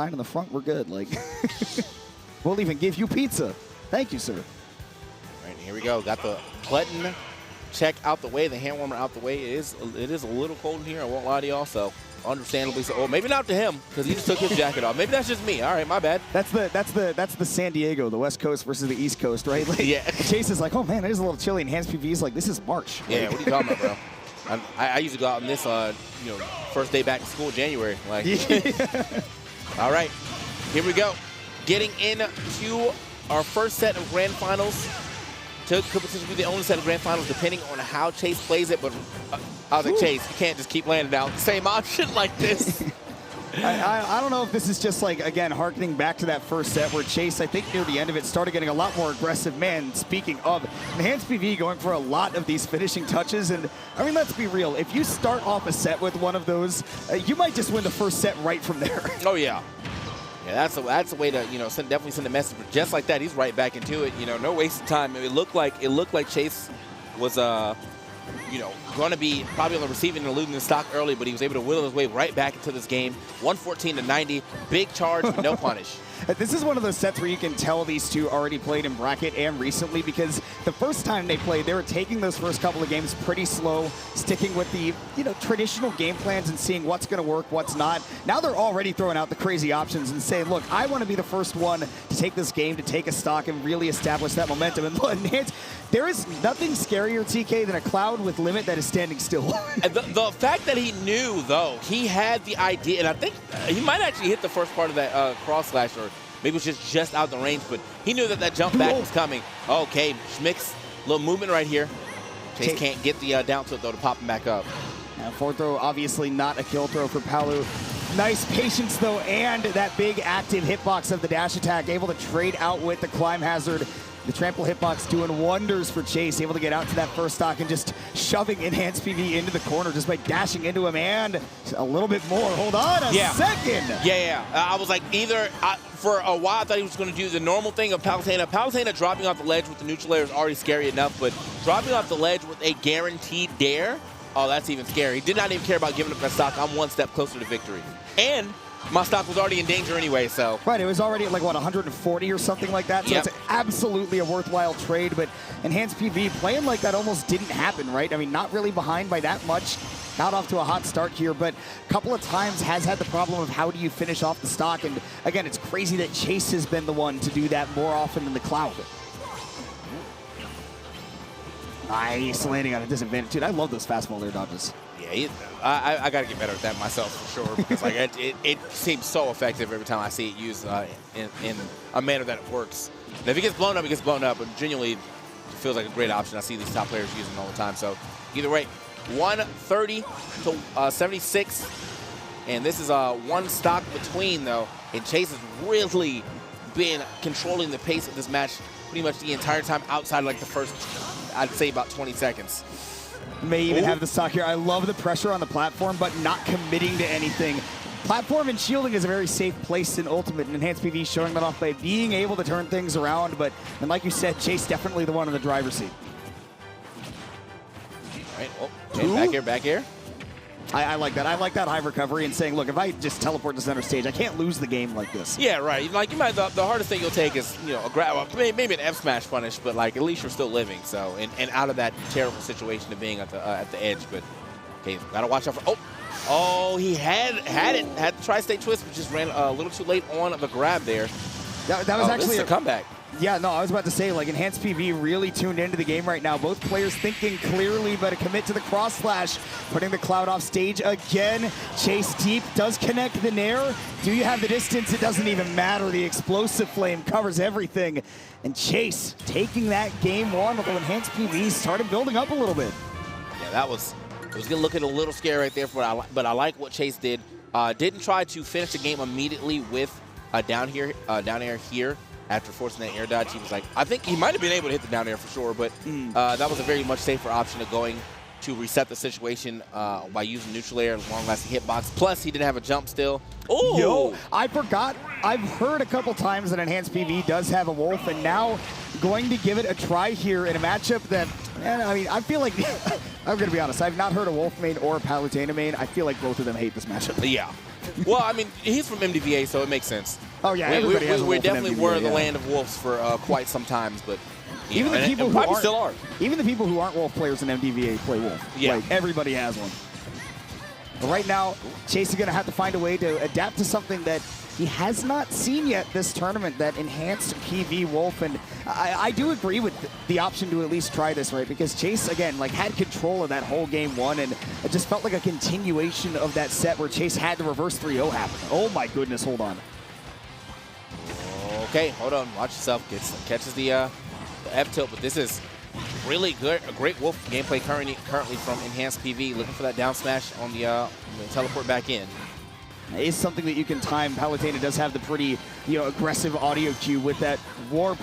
in the front, we're good. Like, we'll even give you pizza. Thank you, sir. All right, here we go. Got the button check out the way, the hand warmer out the way. It is a little cold in here, I won't lie to y'all, so understandably so. Oh, maybe not to him, because he just took his jacket off. Maybe that's just me. All right, my bad. That's the San Diego, the West Coast versus the East Coast, right? Like, yeah. Chase is like, oh man, it is a little chilly. Enhanced PV is like, this is March. Yeah, what are you talking about, bro? I usually go out on this, first day back to school, January. Like, all right, here we go. Getting into our first set of grand finals. Could potentially be the only set of grand finals, depending on how Chase plays it. But I was like, Chase, you can't just keep landing down the same option like this. I don't know if this is just like, again, harkening back to that first set where Chase, I think near the end of it, started getting a lot more aggressive. Man, speaking of, Enhanced PV going for a lot of these finishing touches. And I mean, let's be real. If you start off a set with one of those, you might just win the first set right from there. Oh, yeah. Yeah, that's a way to, definitely send a message. But just like that, he's right back into it. No waste of time. It looked like Chase was, going to be probably on the receiving and losing the stock early, but he was able to whittle his way right back into this game. 114-90, big charge, no punish. This is one of those sets where you can tell these two already played in bracket and recently, because the first time they played, they were taking those first couple of games pretty slow, sticking with the traditional game plans and seeing what's going to work, what's not. Now they're already throwing out the crazy options and saying, look, I want to be the first one to take this game, to take a stock and really establish that momentum. And there is nothing scarier, TK, than a Cloud with Limit that is standing still. The fact that he knew, though, he had the idea, and I think he might actually hit the first part of that cross slash, or maybe it was just out the range, but he knew that jump back was coming. Okay, Schmick's little movement right here. Chase can't get the down tilt, though, to pop him back up. Forward throw, obviously not a kill throw for Palu. Nice patience, though, and that big active hitbox of the dash attack, able to trade out with the climb hazard. The trample hitbox doing wonders for Chase, able to get out to that first stock and just shoving Enhanced PV into the corner just by dashing into him, and a little bit more. Hold on a second. Yeah. I was like, for a while I thought he was going to do the normal thing of Palutena. Palutena dropping off the ledge with the neutral layer is already scary enough, but dropping off the ledge with a guaranteed dare, oh, that's even scary. He did not even care about giving up that stock. I'm one step closer to victory. And my stock was already in danger anyway, so. Right, it was already at like, what, 140 or something like that? So it's absolutely a worthwhile trade, but Enhanced PV playing like that almost didn't happen, right? I mean, not really behind by that much. Got off to a hot start here, but a couple of times has had the problem of how do you finish off the stock, and again, it's crazy that Chase has been the one to do that more often than the Cloud. Nice landing on a disadvantage. Dude, I love those fastball air dodges. Yeah, I got to get better at that myself for sure, because like it seems so effective every time I see it used in a manner that it works. And if it gets blown up, it gets blown up, but genuinely it feels like a great option. I see these top players using it all the time. So either way, 130 to 76, and this is one stock between, though, and Chase has really been controlling the pace of this match pretty much the entire time outside of like the first, I'd say, about 20 seconds. May even have the stock here. I love the pressure on the platform, but not committing to anything. Platform and shielding is a very safe place in Ultimate, and Enhanced PV showing that off by being able to turn things around, but, and like you said, Chase definitely the one in the driver's seat. All right, okay, back here. I like that. I like that high recovery and saying, look, if I just teleport to center stage, I can't lose the game like this. Yeah, right. Like, you might, the hardest thing you'll take is, a grab, maybe an F smash punish, but like at least you're still living. So, and out of that terrible situation of being at the edge. But okay, gotta watch out for. Oh, he had the tri-state twist, but just ran a little too late on the grab there. That was actually a comeback. Yeah, no, I was about to say, like, Enhanced PV really tuned into the game right now. Both players thinking clearly, but a commit to the cross slash, putting the Cloud off stage again. Chase deep, does connect the Nair. Do you have the distance? It doesn't even matter. The explosive flame covers everything. And Chase taking that game one, although Enhanced PV started building up a little bit. Yeah, it was looking a little scary right there, but I like what Chase did. Didn't try to finish the game immediately with down air here. After forcing that air dodge, he was like, I think he might have been able to hit the down air for sure, but that was a very much safer option of going to reset the situation by using neutral air, long-lasting hitbox. Plus, he didn't have a jump still. Ooh. Yo, I forgot. I've heard a couple times that Enhanced PV does have a Wolf, and now going to give it a try here in a matchup that, I mean, I feel like, I'm going to be honest, I've not heard a Wolf main or a Palutena main. I feel like both of them hate this matchup. Yeah. Well, I mean, he's from MDVA, so it makes sense. Oh yeah, everybody has a we wolf in definitely MDVA, were the yeah. land of wolves for quite some times, but Even the people and who probably aren't, still are. Even the people who aren't wolf players in MDVA play wolf. Yeah. Like, everybody has one. But right now, Chase is going to have to find a way to adapt to something that he has not seen yet this tournament, that enhanced PV wolf. And I do agree with the option to at least try this, right? Because Chase, again, like, had control of that whole game one, and it just felt like a continuation of that set where Chase had the reverse 3-0 happen. Oh my goodness, hold on. Okay, hold on, watch yourself. Catches the F tilt, but this is really good. A great wolf gameplay currently from Enhanced PV. Looking for that down smash on the teleport back in. It's something that you can time. Palutena does have the pretty, aggressive audio cue with that warp.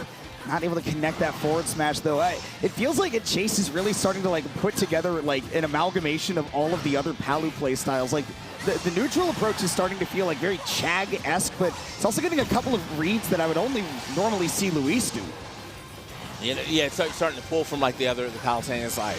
Not able to connect that forward smash, though. It feels like Chase is really starting to, like, put together, like, an amalgamation of all of the other Palu play styles. Like, the neutral approach is starting to feel, like, very Chag-esque, but it's also getting a couple of reads that I would only normally see Luis do. Yeah, it's starting to pull from, like, the Palutena side.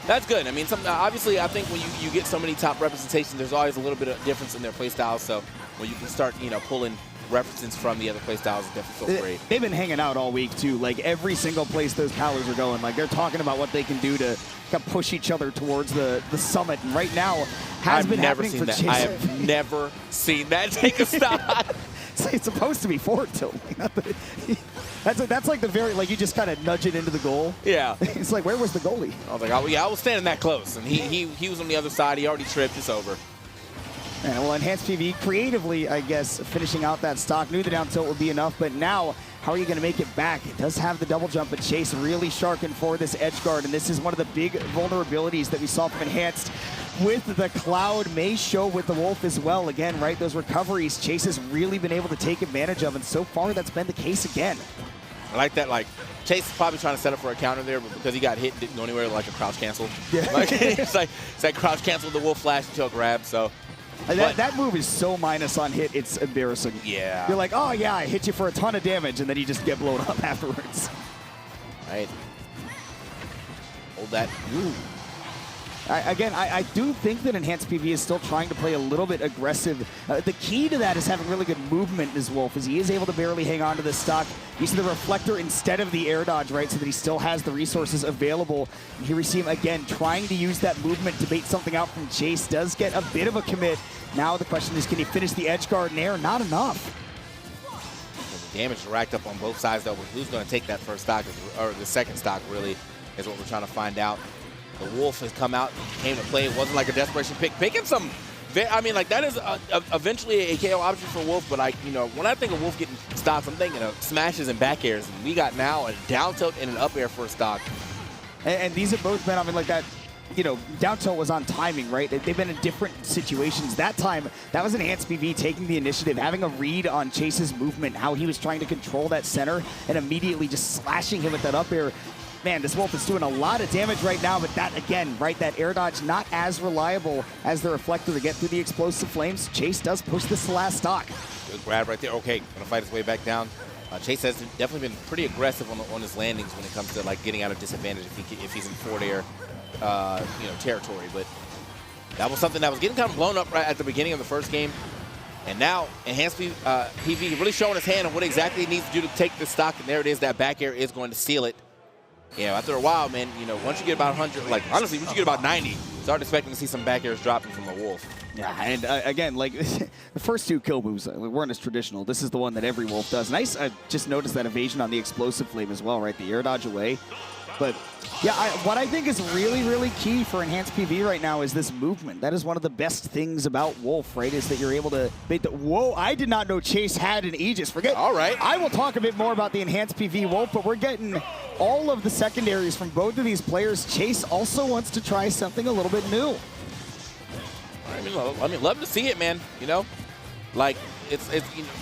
That's good. I mean, obviously, I think when you get so many top representations, there's always a little bit of difference in their play styles. So when you can start, pulling references from the other play styles, it definitely feels great. They've been hanging out all week, too. Like, every single place those Palus are going, like, they're talking about what they can do to kind of push each other towards the summit. And right now, I've never seen that. I have never seen that take a stop. It's supposed to be forward tilt. That's like the very, like, you just kind of nudge it into the goal. Yeah. It's like, where was the goalie? I was like, oh, yeah, I was standing that close, and he was on the other side. He already tripped. It's over. And well, Enhanced PV creatively, I guess, finishing out that stock. Knew the down tilt would be enough, but now, how are you going to make it back? It does have the double jump, but Chase really sharking for this edge guard, and this is one of the big vulnerabilities that we saw from Enhanced with the Cloud. May show with the Wolf as well. Again, right, those recoveries Chase has really been able to take advantage of, and so far that's been the case again. I like that, like, Chase is probably trying to set up for a counter there, but because he got hit, didn't go anywhere, like a crouch cancel. Yeah. Like, it's like crouch cancel the Wolf flash until grab, so. That move is so minus on hit, it's embarrassing. Yeah. You're like, oh yeah, I hit you for a ton of damage, and then you just get blown up afterwards. Right. Hold that. Ooh. I do think that Enhanced PV is still trying to play a little bit aggressive. The key to that is having really good movement in his Wolf, as he is able to barely hang on to the stock. Using the reflector instead of the air dodge, right, so that he still has the resources available. And here we see him again trying to use that movement to bait something out from Chase. Does get a bit of a commit. Now the question is, can he finish the edge guard in air? Not enough. The damage racked up on both sides, though. But who's going to take that first stock, or the second stock, really, is what we're trying to find out. The Wolf has come out, came to play. It wasn't like a desperation pick. Picking some, I mean, like, that is eventually a KO option for Wolf, but when I think of Wolf getting stocks, I'm thinking of smashes and back airs. And we got now a down tilt and an up air for a stock. And these have both been, I mean, like that, down tilt was on timing, right? They've been in different situations. That time, that was Enhanced PV taking the initiative, having a read on Chase's movement, how he was trying to control that center, and immediately just slashing him with that up air. Man, this Wolf is doing a lot of damage right now, but that, again, right, that air dodge not as reliable as the reflector to get through the explosive flames. Chase does push this to last stock. Good grab right there. Okay, gonna fight his way back down. Chase has definitely been pretty aggressive on his landings when it comes to, like, getting out of disadvantage if he's in forward air, territory. But that was something that was getting kind of blown up right at the beginning of the first game. And now, Enhanced PV really showing his hand on what exactly he needs to do to take this stock. And there it is. That back air is going to seal it. After a while, man, once you get about 100, like, honestly, once you get about 90, start expecting to see some back airs dropping from the Wolf. Yeah, and again, like, the first two kill moves weren't as traditional. This is the one that every Wolf does. Nice, I just noticed that evasion on the explosive flame as well, right? The air dodge away. But, yeah, what I think is really, really key for Enhanced PV right now is this movement. That is one of the best things about Wolf, right, is that you're able to bait the... Whoa, I did not know Chase had an Aegis. Forget... All right. I will talk a bit more about the Enhanced PV Wolf, but we're getting all of the secondaries from both of these players. Chase also wants to try something a little bit new. I mean, love to see it, man. Like,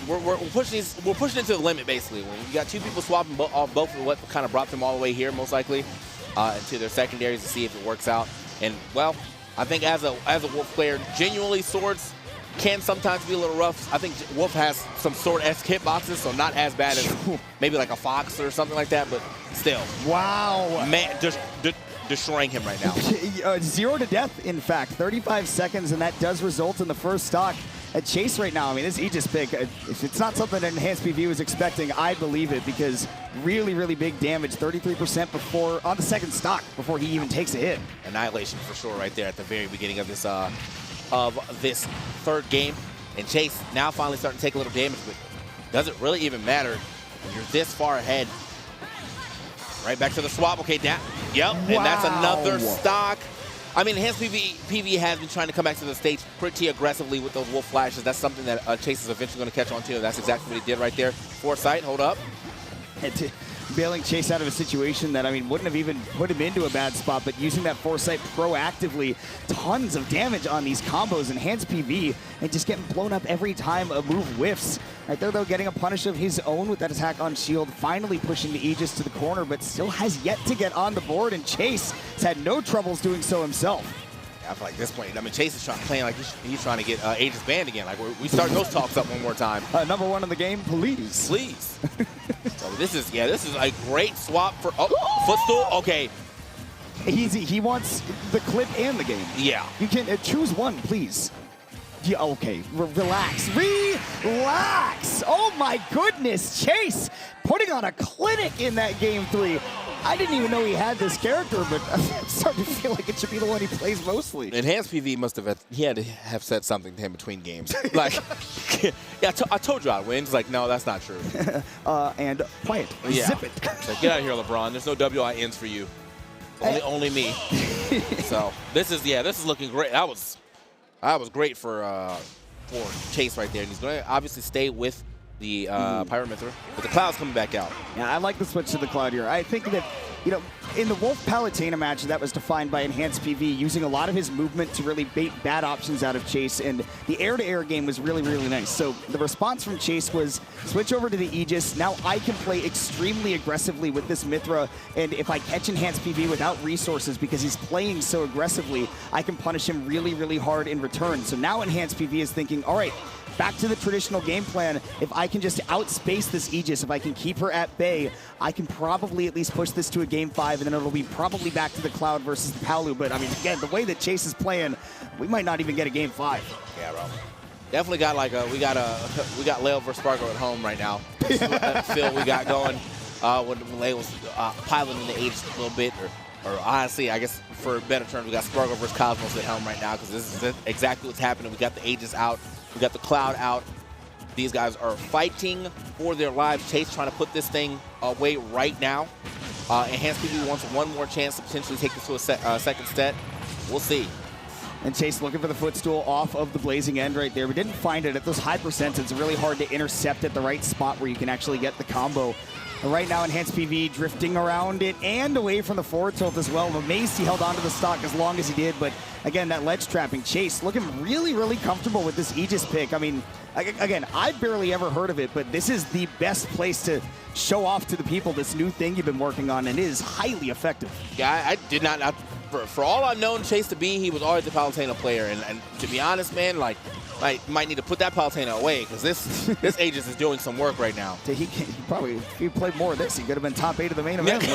we're pushing it to the limit, basically. When you got two people swapping off both of what kind of brought them all the way here, most likely, into their secondaries to see if it works out. And, well, I think as a Wolf player, genuinely swords can sometimes be a little rough. I think Wolf has some sword-esque hitboxes, so not as bad as maybe like a Fox or something like that, but still. Wow. Man, just destroying him right now. 0 to death, in fact. 35 seconds, and that does result in the first stock. Chase right now, I mean, this Aegis pick, if it's not something that enhancedpv was expecting, I believe it, because really, really big damage, 33% before on the second stock before he even takes a hit. Annihilation for sure right there at the very beginning of this third game. And Chase now finally starting to take a little damage, but doesn't really even matter when you're this far ahead. Right back to the swap. Okay, down. Yep, wow. And that's another stock. I mean, enhancedpv has been trying to come back to the stage pretty aggressively with those wolf flashes. That's something that Chase is eventually going to catch on to. That's exactly what he did right there. Foresight, hold up. Bailing Chase out of a situation that, I mean, wouldn't have even put him into a bad spot, but using that Foresight proactively, tons of damage on these combos, enhancedpv, and just getting blown up every time a move whiffs. Right there, though, getting a punish of his own with that attack on shield, finally pushing the Aegis to the corner, but still has yet to get on the board, and Chase has had no troubles doing so himself. I feel like at this point, I mean, Chase is playing like he's trying to get Aegis banned again. Like, we start those talks up one more time. Number one in the game, please. Please. So this is a great swap for, footstool, okay. He wants the clip and the game. Yeah. You can choose one, please. Yeah, okay, relax, relax. Oh my goodness, Chase putting on a clinic in that game 3. I didn't even know he had this character, but I'm starting to feel like it should be the one he plays mostly. enhancedpv must have he had to have said something to him between games. Like, yeah, I told you I'd win. He's like, no, that's not true. And quiet, yeah. Zip it. Like, get out of here, LeBron. There's no WINs for you. Only me. So this is looking great. That was great for Chase right there, and he's going to obviously stay with the Pyra Mythra, but the Cloud's coming back out. Yeah, I like the switch to the Cloud here. I think that, you know, in the Wolf Palutena match, that was defined by enhancedpv, using a lot of his movement to really bait bad options out of Chase, and the air-to-air game was really, really nice. So the response from Chase was switch over to the Aegis. Now I can play extremely aggressively with this Mythra, and if I catch enhancedpv without resources because he's playing so aggressively, I can punish him really, really hard in return. So now enhancedpv is thinking, all right, back to the traditional game plan. If I can just outspace this Aegis, if I can keep her at bay, I can probably at least push this to a game 5, and then it'll be probably back to the Cloud versus the Palu. But I mean, again, the way that Chase is playing, we might not even get a game 5. Yeah, bro. Definitely got like we got Leo versus Spargo at home right now. Feel we got going when Leo was piloting the Aegis a little bit, or honestly, I guess for a better term, we got Spargo versus Cosmos at home right now, because this is exactly what's happening. We got the Aegis out. We got the Cloud out. These guys are fighting for their lives. Chase trying to put this thing away right now. enhancedpv wants one more chance to potentially take this to a second set. We'll see. And Chase looking for the footstool off of the blazing end right there. We didn't find it at those high percents. It's really hard to intercept at the right spot where you can actually get the combo. And right now, enhancedpv drifting around it and away from the forward tilt as well. I'm amazed he held onto the stock as long as he did. But again, that ledge trapping. Chase looking really, really comfortable with this Aegis pick. I mean, again, I've barely ever heard of it, but this is the best place to show off to the people this new thing you've been working on, and it is highly effective. Yeah, I did not for all I've known Chase to be, he was always a Palutena player. And to be honest, man, like, I might need to put that Palutena away, because this Aegis is doing some work right now. He probably, if he played more of this, he could have been top 8 of the main event.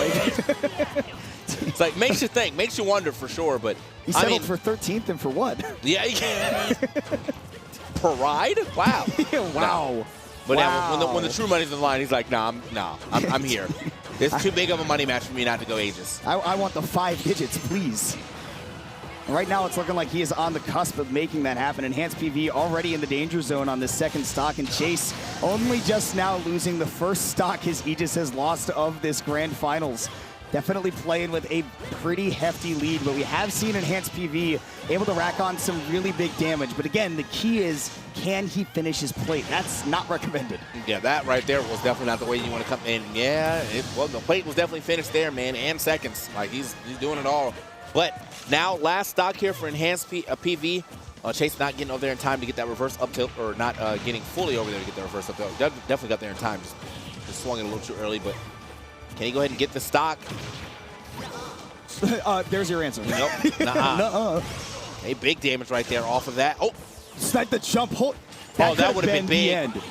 It's like, makes you think, makes you wonder for sure, but he settled for 13th, and for what? Yeah. Pride? Wow. Wow. No. But wow. Yeah, when the true money's in the line, he's like, I'm here. It's too big of a money match for me not to go Aegis. I want the 5 digits, please. Right now, it's looking like he is on the cusp of making that happen. enhancedpv already in the danger zone on this second stock, and Chase only just now losing the first stock his Aegis has lost of this grand finals. Definitely playing with a pretty hefty lead, but we have seen enhancedpv able to rack on some really big damage. But again, the key is, can he finish his plate? That's not recommended. Yeah, that right there was definitely not the way you want to come in. Yeah, the plate was definitely finished there, man, and seconds. Like, he's doing it all. But now, last stock here for enhancedpv. Chase not getting over there in time to get that reverse up tilt, or not getting fully over there to get the reverse up tilt. Definitely got there in time. Just swung it a little too early, but can he go ahead and get the stock? There's your answer. Nope. Nuh-uh. Hey, big damage right there off of that. Oh, snipe the jump hold. That would have been big. End.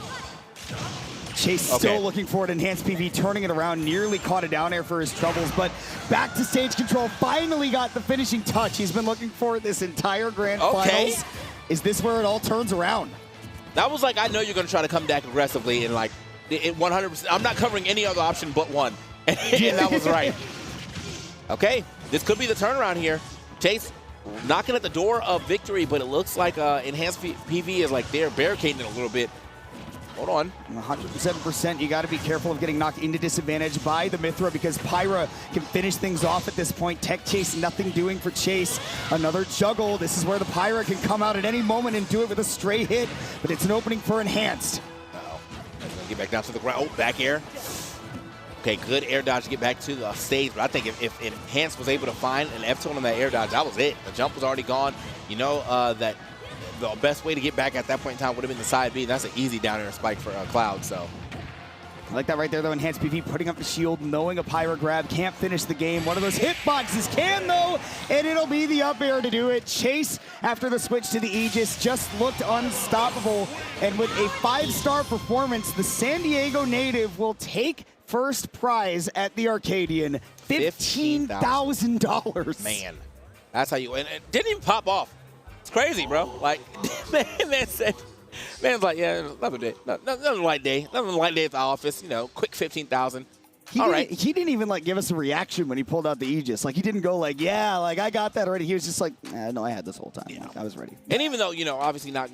Chase still looking for it. enhancedpv turning it around, nearly caught it down air for his troubles, but back to stage control. Finally got the finishing touch. He's been looking for it this entire grand finals. Is this where it all turns around? That was like, I know you're going to try to come back aggressively and like, it 100%. I'm not covering any other option but one. And that was right. Okay, this could be the turnaround here. Chase knocking at the door of victory, but it looks like enhanced PV is like they're barricading it a little bit. Hold on. 107%. You got to be careful of getting knocked into disadvantage by the Mythra because Pyra can finish things off at this point. Tech Chase, nothing doing for Chase. Another juggle. This is where the Pyra can come out at any moment and do it with a stray hit, but it's an opening for Enhanced. Uh-oh. That's going to get back down to the ground. Oh, back air. Okay, good air dodge to get back to the stage, but I think if Enhanced was able to find an F-tone on that air dodge, that was it. The jump was already gone. You know that the best way to get back at that point in time would have been the side B. That's an easy down air spike for Cloud, so. I like that right there, though. Enhanced PV putting up the shield, knowing a Pyra grab can't finish the game. One of those hitboxes can, though, and it'll be the up air to do it. Chase, after the switch to the Aegis, just looked unstoppable. And with a 5-star performance, the San Diego native will take first prize at the Arcadian, $15,000. Man, that's how you, and it didn't even pop off. It's crazy, bro. Like, man's like, yeah, another day. Another light day. Another light day at the office. You know, quick 15,000. All right. He didn't even like give us a reaction when he pulled out the Aegis. Like he didn't go like, yeah, like I got that already. He was just like, no, I had this whole time. Yeah. Like, I was ready. And even though, you know, obviously not